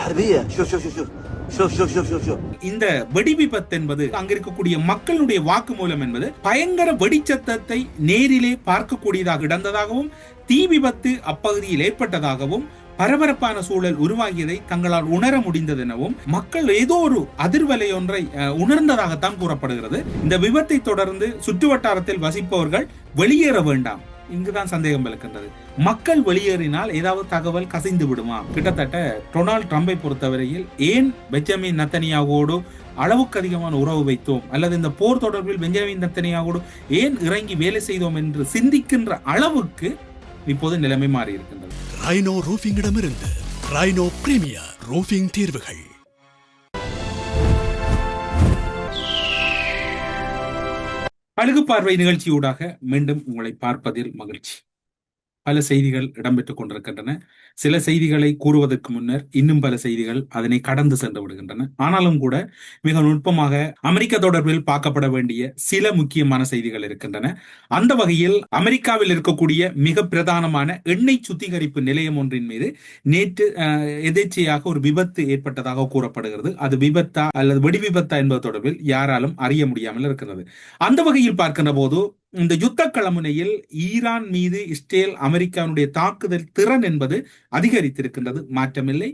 حربية. شوف شوف شوف شوف شوف شوف شوف شوف இந்த வெடி விபத்து என்பது அங்க இருக்கக்கூடிய மக்களுடைய வாக்குமூலம் என்பது பயங்கர வெடிச்சத்தத்தை நேரிலே பார்க்கக்கூடியதாக இடந்ததாகவும் தீ விபத்து அப்பகுதியில் ஏற்பட்டதாகவும் பரபரப்பான சூழல் உருவாகியதை தங்களால் உணர முடிந்தது எனவும் மக்கள் ஏதோ ஒரு அதிர்வலை ஒன்றை உணர்ந்ததாகத்தான் கூறப்படுகிறது. இந்த விபத்தை தொடர்ந்து சுற்றுவட்டாரத்தில் வசிப்பவர்கள் வெளியேற வேண்டாம். இங்குதான் சந்தேகம் விளக்கின்றது. மக்கள் வெளியேறினால் ஏதாவது தகவல் கசிந்து விடுமா? கிட்டத்தட்ட டொனால்ட் ட்ரம்பை பொறுத்தவரையில் ஏன் பெஞ்சமின் நெத்தனியாவோடு அளவுக்கு அதிகமான உறவு வைத்தோம் அல்லது இந்த போர் தொடர்பில் பெஞ்சமின் நெத்தனியாவோடு ஏன் இறங்கி வேலை செய்தோம் என்று சிந்திக்கின்ற அளவுக்கு இப்போது நிலைமை மாறி இருக்கின்றது. ரைனோ ரூஃபிங்கிடமிருந்து ரைனோ பிரீமியர் ரூஃபிங் தீர்வுகள். அழகு பார்வை நிகழ்ச்சியூடாக மீண்டும் உங்களை பார்ப்பதில் மகிழ்ச்சி. பல செய்திகள் இடம்பெற்றுக் கொண்டிருக்கின்றன. சில செய்திகளை கூறுவதற்கு முன்னர் இன்னும் பல செய்திகள் அதனை கடந்து சென்று விடுகின்றன. ஆனாலும் கூட மிக நுட்பமாக அமெரிக்க தொடர்பில் பார்க்கப்பட வேண்டிய சில முக்கியமான செய்திகள் இருக்கின்றன. அந்த வகையில் அமெரிக்காவில் இருக்கக்கூடிய மிக பிரதானமான எண்ணெய் சுத்திகரிப்பு நிலையம் ஒன்றின் மீது நேற்று எதேச்சையாக ஒரு விபத்து ஏற்பட்டதாக கூறப்படுகிறது. அது விபத்தா அல்லது வெடி விபத்தா என்பது தொடர்பில் யாராலும் அறிய முடியாமல் இருக்கிறது. அந்த வகையில் பார்க்கின்ற போது இந்த யுத்த களமுனையில் ஈரான் மீது இஸ்ரேல் அமெரிக்காவுடைய தாக்குதல் திறன் என்பது அதிகரித்திருக்கின்றது, மாற்றமில்லை.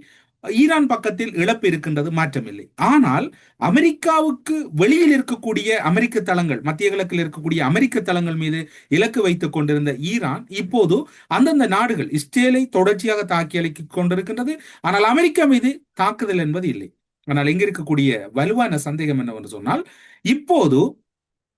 ஈரான் பக்கத்தில் இழப்பு இருக்கின்றது, மாற்றமில்லை. ஆனால் அமெரிக்காவுக்கு வெளியில் இருக்கக்கூடிய அமெரிக்க தளங்கள், மத்திய கிழக்கில் இருக்கக்கூடிய அமெரிக்க தளங்கள் மீது இலக்கு வைத்துக் கொண்டிருந்த ஈரான் இப்போது அந்தந்த நாடுகள் இஸ்ரேலை தொடர்ச்சியாக தாக்கி அளித்துக் கொண்டிருக்கின்றது. ஆனால் அமெரிக்கா மீது தாக்குதல் என்பது இல்லை. ஆனால் இங்க இருக்கக்கூடிய வலுவான சந்தேகம் என்னவென்று சொன்னால், இப்போது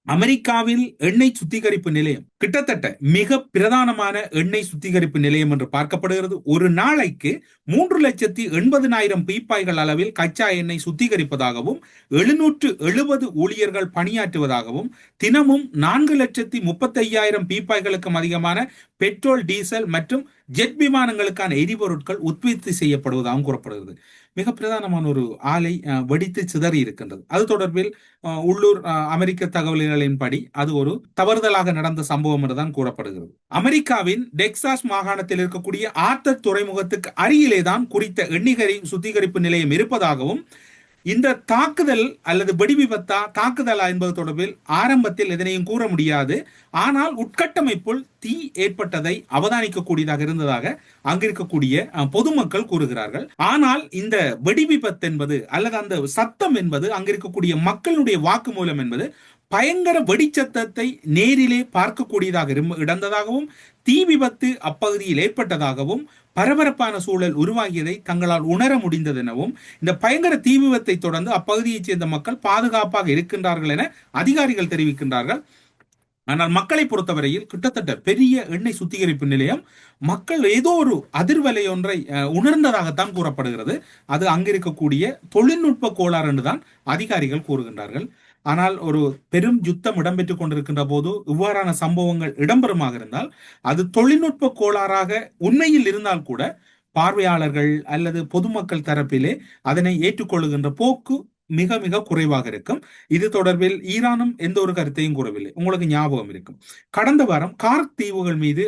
அமெரிக்காவில் எண்ணெய் சுத்திகரிப்பு நிலையம் கிட்டத்தட்ட மிக பிரதானமான எண்ணெய் சுத்திகரிப்பு நிலையம் என்று பார்க்கப்படுகிறது. ஒரு நாளைக்கு 3,80,000 பீப்பாய்கள் அளவில் கச்சா எண்ணெய் சுத்திகரிப்பதாகவும் 770 ஊழியர்கள் பணியாற்றுவதாகவும் தினமும் 4,35,000 பீப்பாய்களுக்கும் அதிகமான பெட்ரோல், டீசல் மற்றும் ஜெட் விமானங்களுக்கான எரிபொருட்கள் உற்பத்தி செய்யப்படுவதாகவும் கூறப்படுகிறது. மிக பிரதானமான ஒரு ஆலை வெடித்து சிதறி இருக்கின்றது. அது தொடர்பில் உள்ளூர் அமெரிக்க தகவல்களின்படி அது ஒரு தவறுதலாக நடந்த சம்பவம் என்றுதான் கூறப்படுகிறது. அமெரிக்காவின் டெக்சாஸ் மாகாணத்தில் இருக்கக்கூடிய ஆர்த்தர் துறைமுகத்துக்கு அருகிலே தான் குறித்த எண்ணெய் சுத்திகரிப்பு நிலையம் இருப்பதாகவும் இந்த தாக்குதல் அல்லது வெடி விபத்தா தாக்குதலா என்பது தொடர்பில் ஆரம்பத்தில் எதனையும் கூற முடியாது. ஆனால் உட்கட்டமைப்புள் தீ ஏற்பட்டதை அவதானிக்கக்கூடியதாக இருந்ததாக அங்கிருக்கக்கூடிய பொதுமக்கள் கூறுகிறார்கள். ஆனால் இந்த வெடி விபத்து என்பது அல்லது அந்த சத்தம் என்பது அங்கிருக்கக்கூடிய மக்களுடைய வாக்குமூலம் என்பது பயங்கர வெடிச்சத்தத்தை நேரிலே பார்க்கக்கூடியதாக இடந்ததாகவும் தீ விபத்து அப்பகுதியில் ஏற்பட்டதாகவும் பரபரப்பான சூழல் உருவாகியதை தங்களால் உணர முடிந்தது எனவும் இந்த பயங்கர தீ விபத்தை தொடர்ந்து அப்பகுதியைச் சேர்ந்த மக்கள் பாதுகாப்பாக இருக்கின்றார்கள் என அதிகாரிகள் தெரிவிக்கின்றார்கள். ஆனால் மக்களை பொறுத்தவரையில் கிட்டத்தட்ட பெரிய எண்ணெய் சுத்திகரிப்பு நிலையம் மக்கள் ஏதோ ஒரு அதிர்வலை ஒன்றை உணர்ந்ததாகத்தான் கூறப்படுகிறது. அது அங்கிருக்கக்கூடிய தொழில்நுட்ப கோளாறு என்றுதான் அதிகாரிகள் கூறுகின்றார்கள். ஆனால் ஒரு பெரும் யுத்தம் இடம்பெற்றுக் கொண்டிருக்கின்ற போது இவ்வாறான சம்பவங்கள் இடம்பெறுமாக இருந்தால் அது தொழில்நுட்ப கோளாறாக உண்மையில் இருந்தால் கூட பார்வையாளர்கள் அல்லது பொதுமக்கள் தரப்பிலே அதனை ஏற்றுக்கொள்ளுகின்ற போக்கு மிக மிக குறைவாக இருக்கும். இது தொடர்பில் ஈரானும் எந்த ஒரு கருத்தையும் கூறவில்லை. உங்களுக்கு ஞாபகம் இருக்கும், கடந்த வாரம் கார்க் தீவுகள் மீது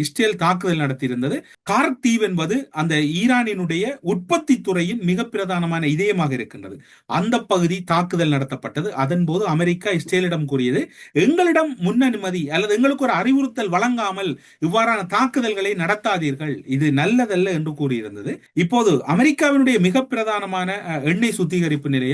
இஸ்ரேல் தாக்குதல் நடத்தியிருந்தது. கார்க் தீவு என்பது அந்த ஈரானினுடைய உற்பத்தி துறையின் மிக பிரதானமான இதயமாக இருக்கின்றது. அந்த பகுதி தாக்குதல் நடத்தப்பட்டது. அதன் போது அமெரிக்கா இஸ்ரேலிடம் கூறியது, எங்களிடம் முன்னனுமதி அல்லது எங்களுக்கு ஒரு அறிவுறுத்தல் வழங்காமல் இவ்வாறான தாக்குதல்களை நடத்தாதீர்கள், இது நல்லதல்ல என்று கூறியிருந்தது. இப்போது அமெரிக்காவினுடைய மிக பிரதானமான எண்ணெய் சுத்திகரிப்பு நிலையம்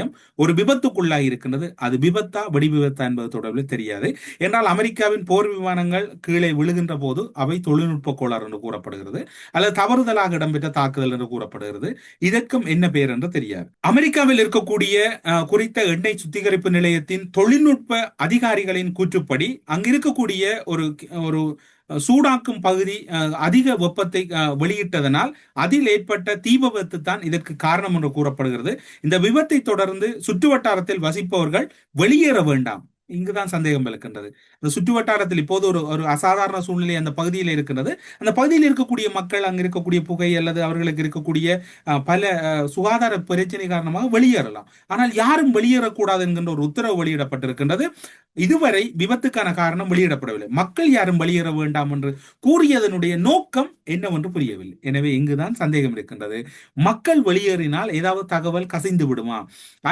ஒரு விபத்துக்குள்ளாகி இருக்கின்றது. அது விபத்தா வெடி விபத்தா என்பது தொடர்பில் தெரியாது. என்றால் அமெரிக்காவின் போர் விமானங்கள் கீழே விழுகின்ற போது அவை தொழில்நுட்ப கோளாறு என்று கூறப்படுகிறது, அல்லது தவறுதலாக இடம்பெற்ற தாக்குதல் என்று கூறப்படுகிறது. இதற்கும் என்ன பெயர் என்று தெரியாது. அமெரிக்காவில் இருக்கக்கூடிய குறித்த எண்ணெய் சுத்திகரிப்பு நிலையத்தின் தொழில்நுட்ப அதிகாரிகளின் கூற்றுப்படி அங்கிருக்கக்கூடிய ஒரு சூடாக்கும் பகுதி அதிக வெப்பத்தை வெளியிட்டதனால் அதில் ஏற்பட்ட தீ விபத்து தான் இதற்கு காரணம் என்று கூறப்படுகிறது. இந்த விபத்தை தொடர்ந்து சுற்றுவட்டாரத்தில் வசிப்பவர்கள் வெளியேற வேண்டாம். இங்குதான் சந்தேகம் இருக்கின்றது. இந்த சுற்று வட்டாரத்தில் இப்போது ஒரு ஒரு அசாதாரண சூழ்நிலை அந்த பகுதியில் இருக்கின்றது. அந்த பகுதியில் இருக்கக்கூடிய மக்கள், அங்கு இருக்கக்கூடிய புகை அல்லது அவர்களுக்கு இருக்கக்கூடிய பல சுகாதார பிரச்சனை காரணமாக வெளியேறலாம். ஆனால் யாரும் வெளியேறக்கூடாது என்கின்ற ஒரு உத்தரவு வெளியிடப்பட்டிருக்கின்றது. இதுவரை விபத்துக்கான காரணம் வெளியிடப்படவில்லை. மக்கள் யாரும் வெளியேற வேண்டாம் என்று கூறியதனுடைய நோக்கம் என்னவென்று புரியவில்லை. எனவே இங்குதான் சந்தேகம் இருக்கின்றது. மக்கள் வெளியேறினால் ஏதாவது தகவல் கசிந்து விடுமா,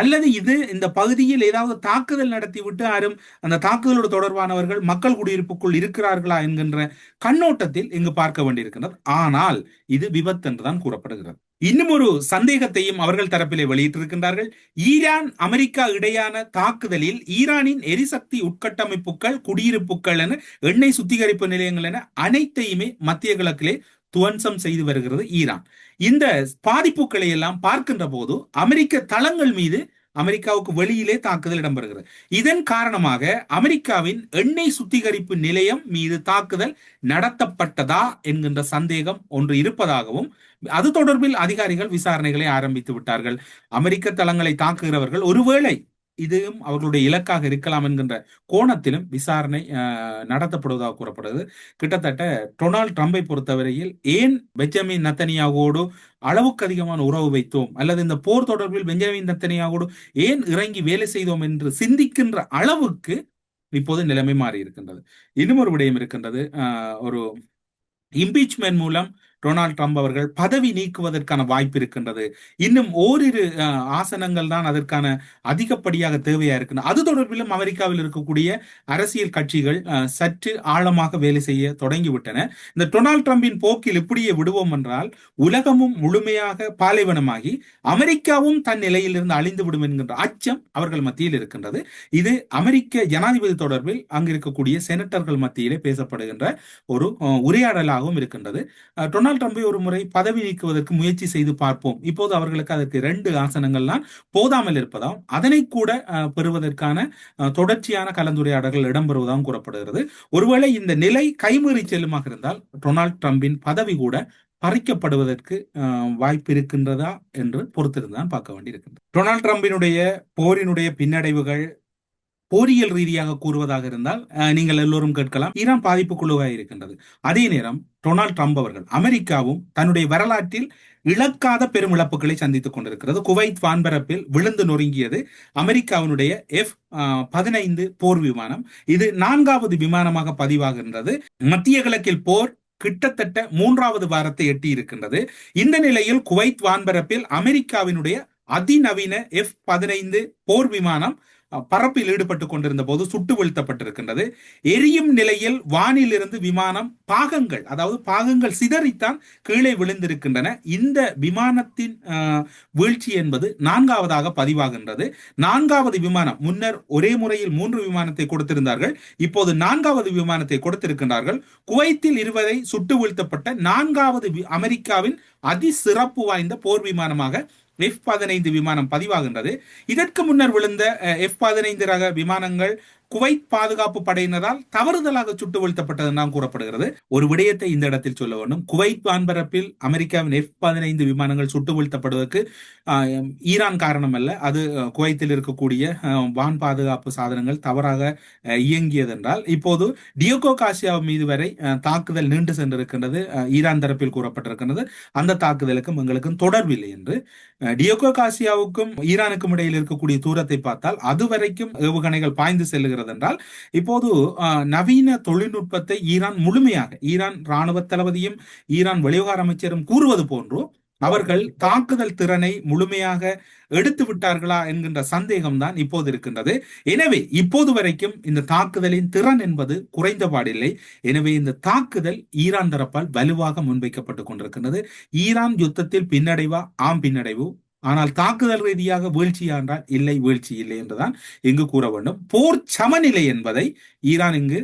அல்லது இது இந்த பகுதியில் ஏதாவது தாக்குதல் நடத்திவிட்டு யாரும் அந்த தாக்குதலோடு தொடர்பானவர்கள் மக்கள் குடியிருப்புக்குள் இருக்கிறார்களா என்கின்ற கண்ணோட்டத்தில் இங்கு பார்க்க வேண்டியிருக்கின்றது. ஆனால் இது விபத்து என்றுதான் கூறப்படுகிறது. இன்னும் ஒரு சந்தேகத்தையும் அவர்கள் தரப்பிலே வெளியிட்டிருக்கின்றார்கள். ஈரான் அமெரிக்கா இடையான தாக்குதலில் ஈரானின் எரிசக்தி உட்கட்டமைப்புகள், குடியிருப்புகள் என எண்ணெய் சுத்திகரிப்பு நிலையங்கள் என அனைத்தையுமே மத்திய கிழக்கிலே துவம்சம் செய்து வருகிறது ஈரான். இந்த பாதிப்புகளை எல்லாம் பார்க்கின்ற போது அமெரிக்க தளங்கள் மீது அமெரிக்காவுக்கு வெளியிலே தாக்குதல் இடம்பெறுகிறது. இதன் காரணமாக அமெரிக்காவின் எண்ணெய் சுத்திகரிப்பு நிலையம் மீது தாக்குதல் நடத்தப்பட்டதா என்கின்ற சந்தேகம் ஒன்று இருப்பதாகவும், அது தொடர்பில் அதிகாரிகள் விசாரணைகளை ஆரம்பித்து விட்டார்கள். அமெரிக்க தளங்களை தாக்குகிறவர்கள் ஒருவேளை இதுவும் அவர்களுடைய இலக்காக இருக்கலாம் என்கின்ற கோணத்திலும் விசாரணை நடத்தப்படுவதாக கூறப்படுகிறது. கிட்டத்தட்ட டொனால்ட் ட்ரம்பை பொறுத்தவரையில் ஏன் பெஞ்சமின் நெத்தனியாவோடு அளவுக்கு அதிகமான உறவு வைத்தோம், அல்லது இந்த போர் தொடர்பில் பெஞ்சமின் நெத்தனியாவோடு ஏன் இறங்கி வேலை செய்தோம் என்று சிந்திக்கின்ற அளவுக்கு இப்போது நிலைமை மாறி இருக்கின்றது. இன்னும் ஒரு விடயம் இருக்கின்றது. ஒரு இம்பீச்மென்ட் மூலம் டொனால்ட் ட்ரம்ப் அவர்கள் பதவி நீக்குவதற்கான வாய்ப்பு இருக்கின்றது. இன்னும் ஓரிரு ஆசனங்கள் தான் அதற்கான அதிகப்படியாக தேவையா இருக்கு. அது தொடர்பிலும் அமெரிக்காவில் இருக்கக்கூடிய அரசியல் கட்சிகள் சற்று ஆழமாக வேலை செய்ய தொடங்கிவிட்டன. இந்த டொனால்ட் ட்ரம்பின் போக்கில் இப்படியே விடுவோம் என்றால் உலகமும் முழுமையாக பாலைவனமாகி அமெரிக்காவும் தன் நிலையிலிருந்து அழிந்து விடும் என்கின்ற அச்சம் அவர்கள் மத்தியில் இருக்கின்றது. இது அமெரிக்க ஜனாதிபதி தொடர்பில் அங்கு இருக்கக்கூடிய செனட்டர்கள் மத்தியிலே பேசப்படுகின்ற ஒரு உரையாடலாகவும் இருக்கின்றது. டொனால்ட் ட்ரம்பை ஒரு முறை பதவி நீக்குவதற்கு முயற்சி செய்து பார்ப்போம். இப்போது அவர்களுக்கு அதற்கு 2 ஆசனங்கள்லாம் போதாமல் இருப்பதாம், அதனை கூட பெறுவதற்கான தொடர்ச்சியான கலந்துரையாடல்கள் இடம்பெறுவதாகவும் கூறப்படுகிறது. ஒருவேளை இந்த நிலை கைமீறி செல்லுமாக இருந்தால் டொனால்ட் ட்ரம்பின் பதவி கூட பறிக்கப்படுவதற்கு வாய்ப்பு இருக்கின்றதா என்று பொறுத்திருந்தான் பார்க்க வேண்டியிருக்கின்றது. டொனால்ட் ட்ரம்பினுடைய போரினுடைய பின்னடைவுகள் போரியல் ரீதியாக கூறுவதாக இருந்தால் நீங்கள் எல்லோரும் கேட்கலாம், ஈரான் பாதிப்புக்குள்ளாக இருக்கின்றது. அதே நேரம் டொனால்ட் ட்ரம்ப் அவர்கள் அமெரிக்காவும் தன்னுடைய வரலாற்றில் இழக்காத பெரும் இழப்புகளை சந்தித்துக் கொண்டிருக்கிறது. குவைத் வான்பரப்பில் விழுந்து நொறுங்கியது அமெரிக்காவினுடைய F-15 போர் விமானம். இது 4வது விமானமாக பதிவாகின்றது. மத்திய கிழக்கில் போர் கிட்டத்தட்ட 3வது வாரத்தை எட்டி இருக்கின்றது. இந்த நிலையில் குவைத் வான்பரப்பில் அமெரிக்காவினுடைய அதிநவீன F-15 போர் விமானம் பறப்பில் ஈடுபட்டுக் கொண்டிருந்த போது சுட்டு வீழ்த்தப்பட்டிருக்கின்றது. எரியும் நிலையில் வானில் இருந்து விமானம் பாகங்கள், அதாவது பாகங்கள் சிதறித்தான் கீழே விழுந்திருக்கின்றன. இந்த விமானத்தின் வீழ்ச்சி என்பது 4வதாக பதிவாகின்றது. 4வது விமானம், முன்னர் ஒரே முறையில் 3 விமானத்தை கொடுத்திருந்தார்கள், இப்போது 4வது விமானத்தை கொடுத்திருக்கின்றார்கள். குவைத்தில் இருவரை சுட்டு வீழ்த்தப்பட்ட 4வது அமெரிக்காவின் அதிசிறப்பு வாய்ந்த போர் விமானமாக F-15 விமானம் பதிவாகின்றது. இதற்கு முன்னர் விழுந்த F-15 ரக விமானங்கள் குவைத் பாதுகாப்பு படையினரால் தவறுதலாக சுட்டு வீழ்த்தப்பட்டது தான் கூறப்படுகிறது. ஒரு விடயத்தை இந்த இடத்தில் சொல்ல வேண்டும். குவைத் வான்பரப்பில் அமெரிக்காவின் F-15 விமானங்கள் சுட்டு வீழ்த்தப்படுவதற்கு ஈரான் காரணம் அல்ல. அது குவைத்தில் இருக்கக்கூடிய வான் பாதுகாப்பு சாதனங்கள் தவறாக இயங்கியது என்றால், இப்போது டியோகோ காசியா மீது வரை தாக்குதல் நீண்டு சென்றிருக்கின்றது. ஈரான் தரப்பில் கூறப்பட்டிருக்கின்றது அந்த தாக்குதலுக்கும் எங்களுக்கும் தொடர்பில்லை என்று. டியோகோ காசியாவுக்கும் ஈரானுக்கும் இடையில் இருக்கக்கூடிய தூரத்தை பார்த்தால் அதுவரைக்கும் ஏவுகணைகள் பாய்ந்து செல்லுகிறது என்றால், இப்போது நவீன தொழில்நுட்பத்தை ஈரான் முழுமையாக, ஈரான் ராணுவ தளபதியும் ஈரான் வெளிவிவகார அமைச்சரும் கூறுவது போன்று அவர்கள் தாக்குதல் திறனை முழுமையாக எடுத்து விட்டார்களா என்கின்ற சந்தேகம் தான் இப்போது இருக்கின்றது. எனவே இப்போது வரைக்கும் இந்த தாக்குதலின் திறன் என்பது குறைந்தபாடில்லை. எனவே இந்த தாக்குதல் ஈரான் தரப்பால் வலுவாக முன்வைக்கப்பட்டுக் கொண்டிருக்கின்றது. ஈரான் யுத்தத்தில் பின்னடைவா? ஆம் பின்னடைவு. ஆனால் தாக்குதல் ரீதியாக வீழ்ச்சியா என்றால் இல்லை, வீழ்ச்சி இல்லை என்றுதான் இங்கு கூற வேண்டும். போர் சமநிலை என்பதை ஈரான் இங்கு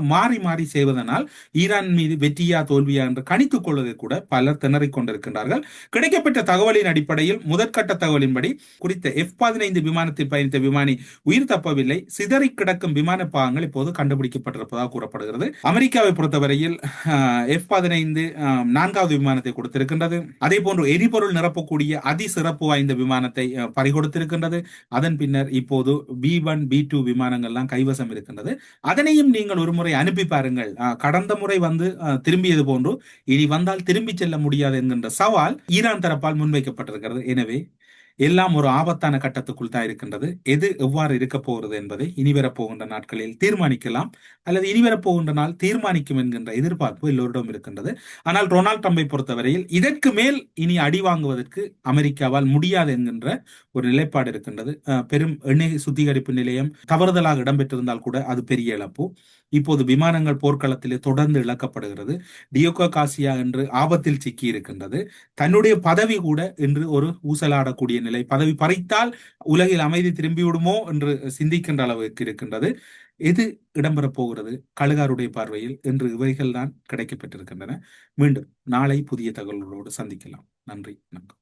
மாறி மாறி செய்வதனால் ஈரான் மீது வெற்றியா தோல்வியா என்று கணித்துக் கொள்வதை கூட பலர் திணறிக் கொண்டிருக்கின்றார்கள். கிடைக்கப்பட்ட தகவலின் அடிப்படையில் முதற்கட்ட தகவலின்படி குறித்த F-15 விமானத்தில் பயணித்த விமானி உயிர் தப்பவில்லை. சிதறி கிடக்கும் விமான பாகங்கள் இப்போது கண்டுபிடிக்கப்பட்டிருப்பதாக கூறப்படுகிறது. அமெரிக்காவை பொறுத்தவரையில் F-15 4வது விமானத்தை கொடுத்திருக்கின்றது. அதே போன்று எரிபொருள் நிரப்பக்கூடிய அதிசிறப்பு சிறப்பு வாய்ந்த விமானத்தை பறிகொடுத்திருக்கின்றது. அதன் பின்னர் இப்போது B1 B2 விமானங்கள்லாம் கைவசம் இருக்கின்றது. அதனையும் நீங்கள் ஒரு முறை அனுப்பி பாருங்கள். கடந்த முறை வந்து திரும்பியது போன்று இனி வந்தால் திரும்பி செல்ல முடியாது என்கின்ற சவால் ஈரான் தரப்பால் முன்வைக்கப்பட்டிருக்கிறது. எனவே எல்லாம் ஒரு ஆபத்தான கட்டத்துக்குள் தான் இருக்கின்றது. எது எவ்வாறு இருக்க போகிறது என்பதை இனிவரப்போகின்ற நாட்களில் தீர்மானிக்கலாம், அல்லது இனிவரப்போகின்ற நாள் தீர்மானிக்கும் என்கின்ற எதிர்பார்ப்பு எல்லோரிடம் இருக்கின்றது. ஆனால் டொனால்ட் ட்ரம்பை பொறுத்தவரையில் இதற்கு மேல் இனி அடி வாங்குவதற்கு அமெரிக்காவால் முடியாது என்கின்ற ஒரு நிலைப்பாடு இருக்கின்றது. பெரும் எண்ணெய் சுத்திகரிப்பு நிலையம் தவறுதலாக இடம்பெற்றிருந்தால் கூட அது பெரிய இழப்பு. இப்போது விமானங்கள் போர்க்களத்திலே தொடர்ந்து இழக்கப்படுகிறது. டியோகோ காசியா என்று ஆபத்தில் சிக்கி இருக்கின்றது. தன்னுடைய பதவி கூட இன்று ஒரு ஊசலாடக்கூடிய நிலை. பதவி பறித்தால் உலகில் அமைதி திரும்பிவிடுமோ என்று சிந்திக்கின்ற அளவுக்கு இருக்கின்றது. எது இடம்பெறப் போகிறது கழுகாருடைய பார்வையில் என்று இவைகள் தான் கிடைக்கப்பட்டிருக்கின்றன. மீண்டும் நாளை புதிய தகவல்களோடு சந்திக்கலாம். நன்றி, வணக்கம்.